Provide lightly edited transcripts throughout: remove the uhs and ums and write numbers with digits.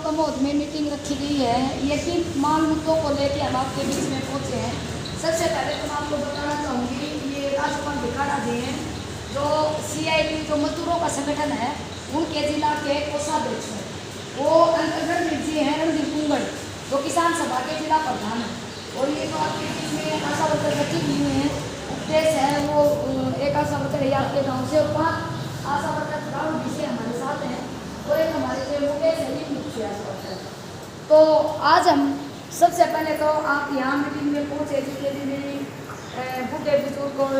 कमोद में मीटिंग रखी गई है। यकीन माल मुद्दों को लेकर हम आपके बीच में पहुंचे हैं। सबसे पहले तो मैं आपको बताना चाहूँगी, ये राजकुमार भिखाड़ा जी हैं जो CIT जो मजदूरों का संगठन है उनके जिला के कोषाध्यक्ष हैं। वो रणधीर जी हैं, रणधीर कुंगड़ जो किसान सभा के जिला प्रधान हैं। और ये तो आपके बीच में आशा वर्कर सचिव हुए हैं, उपदेश है वो एक आशा वर्कर है आपके गाँव से, और 5 आशा वर्कर गाँव भी से हमारे साथ हैं, और एक हमारे जो मुकेश है मुख्य आशा वर्कर। तो आज हम सबसे पहले तो आप यहाँ मीटिंग में पहुँचे, जिसके लिए मेरी बूढ़े बुजुर्ग और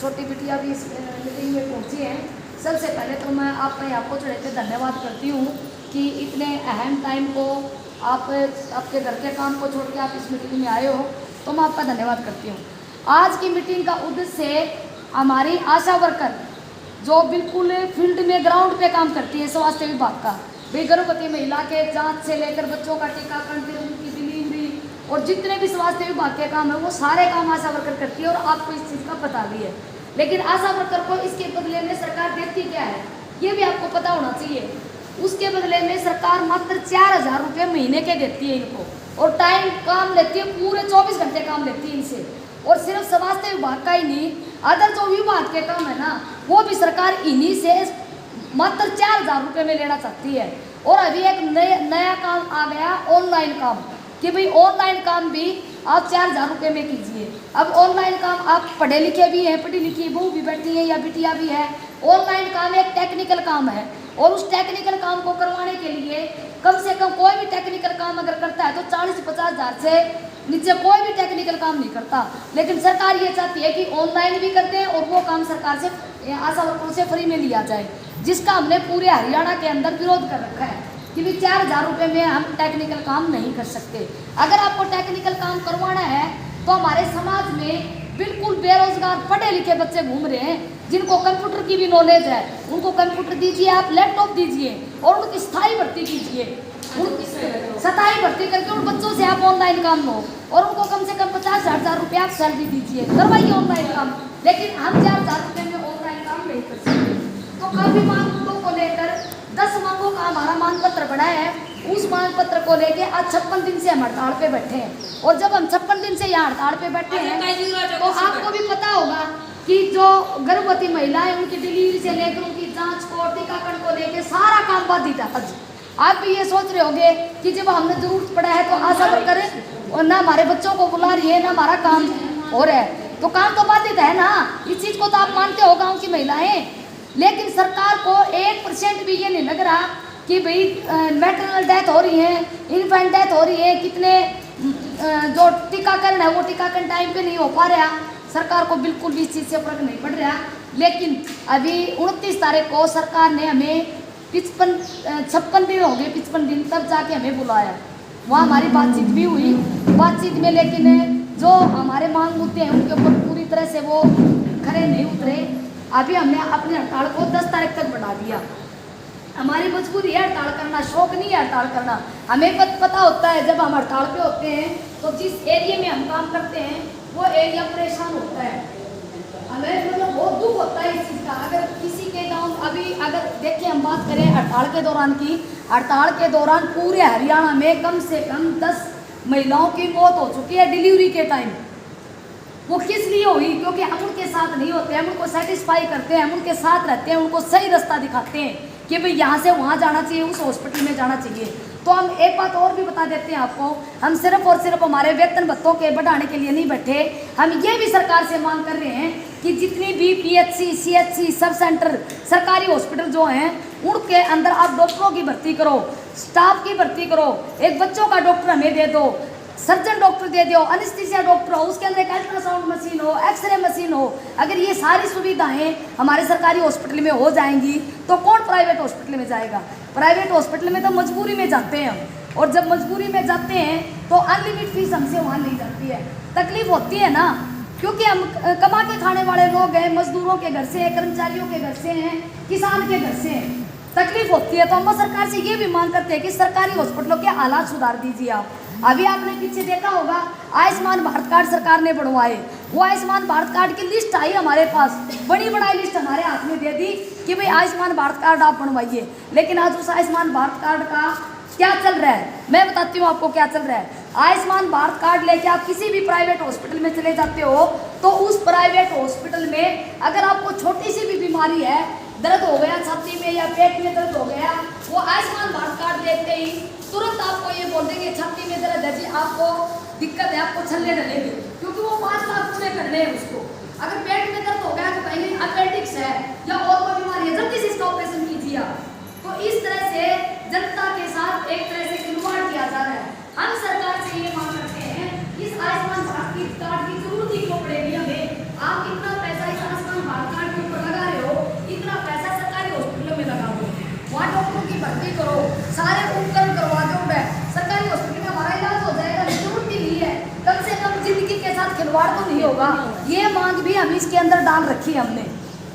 छोटी बिटिया भी इस मीटिंग में पहुँची हैं। सबसे पहले तो मैं आपका यहाँ पहुँच रहे थे धन्यवाद करती हूँ कि इतने अहम टाइम को आप आपके घर के काम को छोड़ के आप इस मीटिंग में आए हो, तो मैं आपका धन्यवाद करती हूँ। आज की मीटिंग का उद्देश्य हमारी आशा वर्कर जो बिल्कुल फील्ड में ग्राउंड पे काम करती है स्वास्थ्य विभाग का, भाई गर्भवती महिला के जांच से लेकर बच्चों का टीकाकरण, फिर उनकी डिलीवरी और जितने भी स्वास्थ्य विभाग के काम है वो सारे काम आशा वर्कर करती है, और आपको इस चीज़ का पता भी है। लेकिन आशा वर्कर को इसके बदले में सरकार देती क्या है ये भी आपको पता होना चाहिए। उसके बदले में सरकार मात्र 4,000 रुपये महीने के देती है इनको, और टाइम काम लेती है, पूरे 24 घंटे काम लेती है इनसे। और सिर्फ स्वास्थ्य विभाग का ही नहीं, अदर जो विभाग के काम है ना वो भी सरकार इन्हीं से मात्र 4,000 रुपये में लेना चाहती है। और अभी एक नया काम आ गया ऑनलाइन काम, कि भाई ऑनलाइन काम भी आप 4,000 रुपये में कीजिए। अब ऑनलाइन काम आप पढ़े लिखे भी हैं, पढ़ी लिखी बहू भी बैठी है या बिटिया भी है, ऑनलाइन काम एक टेक्निकल काम है, और उस टेक्निकल काम को करवाने के लिए कम से कम कोई भी टेक्निकल काम अगर करता है तो 40 से 50 हज़ार से नीचे कोई भी टेक्निकल काम नहीं करता। लेकिन सरकार ये चाहती है कि ऑनलाइन भी करते हैं और वो काम सरकार से आशा वर्करों से फ्री में लिया जाए, जिसका हमने पूरे हरियाणा के अंदर विरोध कर रखा है कि भी 4,000 रुपये में हम टेक्निकल काम नहीं कर सकते। अगर आपको टेक्निकल काम करवाना है तो हमारे समाज में बिल्कुल बेरोजगार पढ़े लिखे बच्चे घूम रहे हैं, जिनको कंप्यूटर की भी नॉलेज है, उनको कंप्यूटर दीजिए, आप लैपटॉप दीजिए और उनकी स्थायी भर्ती कीजिए, स्थायी भर्ती करके उन बच्चों से आप ऑनलाइन काम लो, और उनको कम से कम 50,000 रुपये आप सैलरी दीजिए, करवाइए ऑनलाइन काम। लेकिन हम 4,000 रुपये में ऑनलाइन काम नहीं कर सकते। तो काफ़ी मांगों को लेकर 10 मांगों का हमारा मांग पत्र बना है। उस मांग पत्र को लेके आज 56 दिन से हम हड़ताल पे बैठे हैं, और जब हम 56 दिन से यहाँ हड़ताल पे बैठे हैं तो आपको भी पता होगा कि जो गर्भवती महिलाएं उनकी डिलीवरी से लेकर उनकी जांच को, टीकाकरण को लेकर सारा काम बाधित है। आज आप भी ये सोच रहे होंगे कि जब हमने जरूरत पड़ा है तो आशा वर्कर और ना हमारे बच्चों को बुला रही है ना हमारा काम हो रहा है, तो काम तो बाधित है ना। इस चीज़ को तो आप मानते हो गाँव की महिलाएं। लेकिन सरकार को 1% भी ये नहीं लग रहा कि भाई मैटरनल डेथ हो रही है, इन्फेंट डेथ हो रही है, कितने जो टीकाकरण है वो टीकाकरण टाइम पे नहीं हो पा रहा। सरकार को बिल्कुल भी इस चीज़ से फर्क नहीं पड़ रहा। लेकिन अभी 29 तारीख को सरकार ने हमें 56 दिन हो गए, 55 दिन तब जाके हमें बुलाया। वहाँ हमारी बातचीत भी हुई, बातचीत में लेकिन जो हमारे मांग मुद्दे हैं उनके ऊपर पूरी तरह से वो खरे नहीं उतरे। अभी हमने अपने हड़ताल को 10 तारीख तक बढ़ा दिया। हमारी मजबूरी है हड़ताल करना, शौक नहीं है हड़ताल करना। हमें पता होता है जब हम हड़ताल पे होते हैं तो जिस एरिया में हम काम करते हैं वो एरिया परेशान होता है, हमें मतलब बहुत दुख होता है इस चीज़ का। अगर किसी के गांव अभी अगर देखिए हम बात करें हड़ताल के दौरान की, हड़ताल के दौरान पूरे हरियाणा में कम से कम 10 महिलाओं की मौत हो चुकी है डिलीवरी के टाइम। वो किस लिए हुई? क्योंकि हम उनके साथ नहीं होते, हम उनको सेटिस्फाई करते हैं, हम उनके साथ रहते हैं, उनको सही रास्ता दिखाते हैं कि भाई यहाँ से वहाँ जाना चाहिए, उस हॉस्पिटल में जाना चाहिए। तो हम एक बात और भी बता देते हैं आपको, हम सिर्फ और सिर्फ हमारे वेतन भत्तों के बढ़ाने के लिए नहीं बैठे, हम ये भी सरकार से मांग कर रहे हैं कि जितनी भी PHC, CHC, सब सेंटर, सरकारी हॉस्पिटल जो हैं उनके अंदर आप डॉक्टरों की भर्ती करो, स्टाफ की भर्ती करो, एक बच्चों का डॉक्टर हमें दे दो, सर्जन डॉक्टर दे दो, एनेस्थीसिया डॉक्टर हो, उसके अंदर एक अल्ट्रासाउंड मशीन हो, एक्सरे मशीन हो। अगर ये सारी सुविधाएं हमारे सरकारी हॉस्पिटल में हो जाएंगी तो कौन प्राइवेट हॉस्पिटल में जाएगा? प्राइवेट हॉस्पिटल में तो मजबूरी में जाते हैं हम, और जब मजबूरी में जाते हैं तो अनलिमिटेड फीस हमसे वहाँ ली जाती है। तकलीफ होती है ना, क्योंकि हम कमा के खाने वाले लोग हैं, मजदूरों के घर से हैं, कर्मचारियों के घर से हैं, किसान के घर से हैं, तकलीफ होती है। तो हम सरकार से ये भी मांग करते हैं कि सरकारी हॉस्पिटलों के हालात सुधार दीजिए आप। अभी आपने पीछे देखा होगा आयुष्मान भारत कार्ड सरकार ने बढ़वाए, वो आयुष्मान भारत कार्ड की लिस्ट आई हमारे पास, बड़ी बड़ी लिस्ट हमारे हाथ में दे दी कि भाई आयुष्मान भारत कार्ड आप बनवाइए। लेकिन आज उस आयुष्मान भारत कार्ड का क्या चल रहा है, मैं बताती हूँ आपको क्या चल रहा है। आयुष्मान भारत कार्ड लेके आप किसी भी प्राइवेट हॉस्पिटल में चले जाते हो, तो उस प्राइवेट हॉस्पिटल में अगर आपको छोटी सी भी बीमारी है, दर्द हो गया छाती में या पेट में दर्द हो गया, वो आयुष्मान भारत कार्ड देखते ही तुरंत आपको ये बोल देंगे छाती में दर्द है जी, आपको दिक्कत है, आपको छल्ले डलेंगे, क्योंकि वो 5 लाख पूरे करने हैं उसको। अगर पेट में दर्द हो गया तो कहीं अपेंडिक्स है या और कोई बीमारी है, जल्दी से इसका ऑपरेशन कीजिए आप। तो इस तरह से जनता के साथ एक तरह से खिलवाड़ किया जा रहा है। हम सरकार से ये मांग करते हैं, इस आयुष्मान भारत की कार्ड की जरूरत ही क्यों पड़ेगी हमें? आप इतना पैसा इस आयुष्मान भारत कार्ड के ऊपर लगा रहे हो, इतना पैसा सरकारी हॉस्पिटलों में लगा दो, वहाँ डॉक्टरों की भर्ती करो, सारे उपकरण करवा दो, सरकारी हॉस्पिटल में हमारा इलाज हो जाएगा, जरूरत ही नहीं है। कम से कम जिंदगी के साथ खिलवाड़ तो नहीं होगा। ये मांग भी हम इसके अंदर डाल रखी है हमने।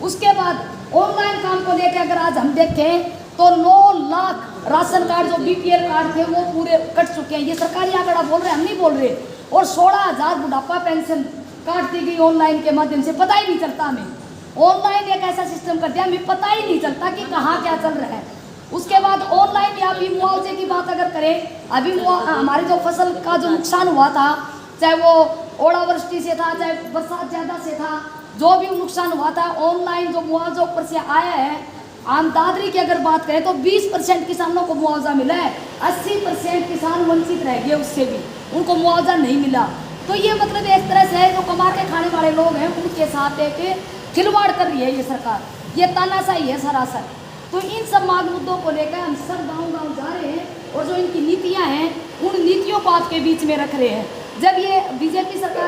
उसके बाद ऑनलाइन काम को लेकर अगर आज हम देखें तो 9 लाख राशन कार्ड जो बीपीएल कार्ड थे वो पूरे कट चुके हैं। ये सरकारी आंकड़ा बोल रहे हैं, हम नहीं बोल रहे। और 16,000 बुढ़ापा पेंशन काट दी गई ऑनलाइन के माध्यम से, पता ही नहीं चलता हमें। ऑनलाइन एक ऐसा सिस्टम कर दिया, हमें पता ही नहीं चलता कि कहाँ क्या चल रहा है। उसके बाद ऑनलाइन में अभी मुआवजे की बात अगर करें, अभी हमारे जो फसल का जो नुकसान हुआ था, चाहे वो ओलावृष्टि से था, चाहे बरसात ज़्यादा से था, जो भी नुकसान हुआ था, ऑनलाइन जो मुआवजा ऊपर से आया है। आमदनी की अगर बात करें तो 20% किसानों को मुआवजा मिला है, 80% किसान वंचित रह गए, उससे भी उनको मुआवजा नहीं मिला। तो ये मतलब एक तरह से जो कमा के खाने वाले लोग हैं उनके साथ एक खिलवाड़ कर रही है ये सरकार, ये तानाशाही है सरासर। तो इन सब मांग मुद्दों को लेकर हम सब गाँव जा रहे हैं, और जो इनकी नीतियाँ हैं उन नीतियों को आपके बीच में रख रहे हैं। जब ये बीजेपी सरकार